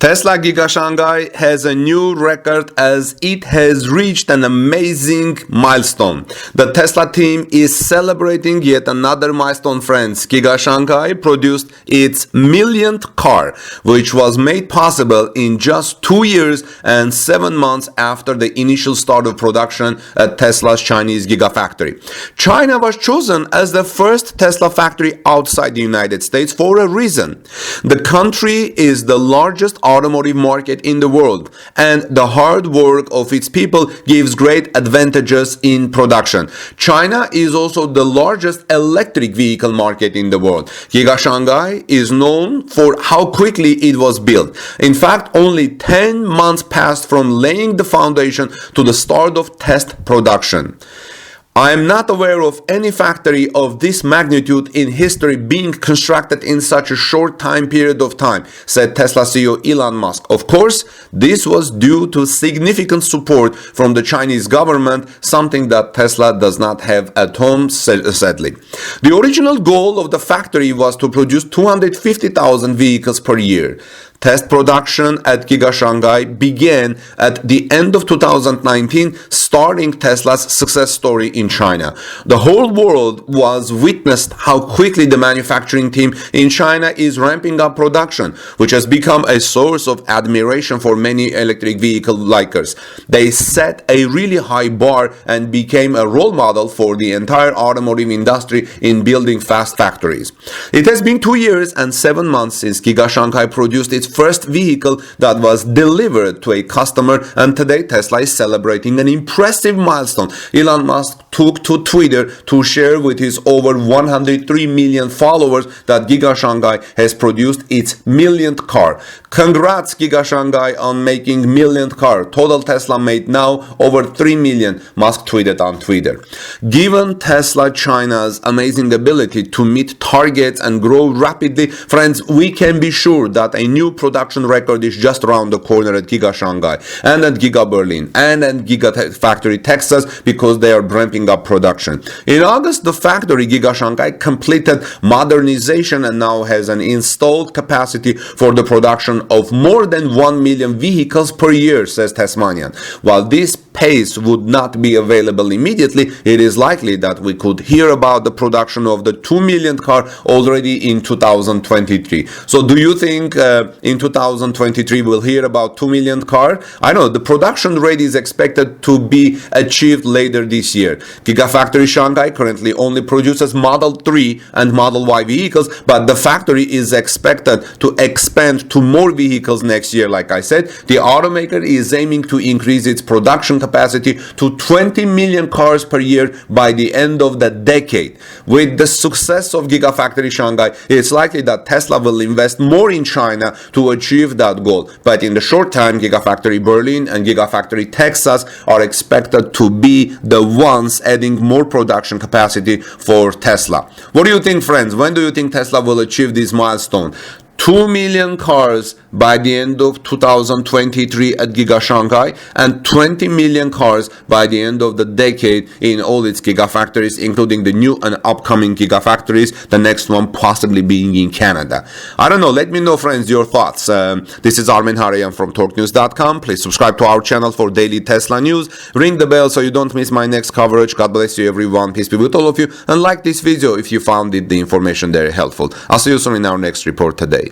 Tesla Giga Shanghai has a new record as it has reached an amazing milestone. The Tesla team is celebrating yet another milestone, friends. Giga Shanghai produced its millionth car, which was made possible in just 2 years and 7 months after the initial start of production at Tesla's Chinese Gigafactory. China was chosen as the first Tesla factory outside the United States for a reason. The country is the largest automotive market in the world, and the hard work of its people gives great advantages in production. China is also the largest electric vehicle market in the world. Giga Shanghai is known for how quickly it was built. In fact, only 10 months passed from laying the foundation to the start of test production. I am not aware of any factory of this magnitude in history being constructed in such a short time period of time, said Tesla CEO Elon Musk. Of course, this was due to significant support from the Chinese government, something that Tesla does not have at home, sadly. The original goal of the factory was to produce 250,000 vehicles per year. Test production at Giga Shanghai began at the end of 2019, starting Tesla's success story in China. The whole world was witnessed how quickly the manufacturing team in China is ramping up production, which has become a source of admiration for many electric vehicle likers. They set a really high bar and became a role model for the entire automotive industry in building fast factories. It has been 2 years and 7 months since Giga Shanghai produced its first vehicle that was delivered to a customer, and today Tesla is celebrating an impressive milestone. Elon Musk took to Twitter to share with his over 103 million followers that Giga Shanghai has produced its millionth car. Congrats Giga Shanghai on making millionth car. Total Tesla made now over 3 million, Musk tweeted on Twitter. Given Tesla China's amazing ability to meet targets and grow rapidly, friends, we can be sure that a new production record is just around the corner at Giga Shanghai and at Giga Berlin and at Gigafactory Texas, because they are ramping up production. In August, the factory Giga Shanghai completed modernization and now has an installed capacity for the production of more than 1 million vehicles per year, says Tasmanian. While this pace would not be available immediately, it is likely that we could hear about the production of the 2 millionth car already in 2023. So do you think in 2023 we'll hear about 2 millionth car? I know the production rate is expected to be achieved later this year. Gigafactory Shanghai currently only produces Model 3 and Model Y vehicles, but the factory is expected to expand to more vehicles next year. Like I said, the automaker is aiming to increase its production capacity to 20 million cars per year by the end of the decade. With the success of Gigafactory Shanghai, it's likely that Tesla will invest more in China to achieve that goal. But in the short time, Gigafactory Berlin and Gigafactory Texas are expected to be the ones adding more production capacity for Tesla. What do you think, friends? When do you think Tesla will achieve this milestone? 2 million cars by the end of 2023 at Giga Shanghai and 20 million cars by the end of the decade in all its gigafactories, including the new and upcoming gigafactories, the next one possibly being in Canada. I don't know. Let me know, friends, your thoughts. This is Marion Herger from TalkNews.com. Please subscribe to our channel for daily Tesla news. Ring the bell so you don't miss my next coverage. God bless you, everyone. Peace be with all of you. And like this video if you found the information there helpful. I'll see you soon in our next report today.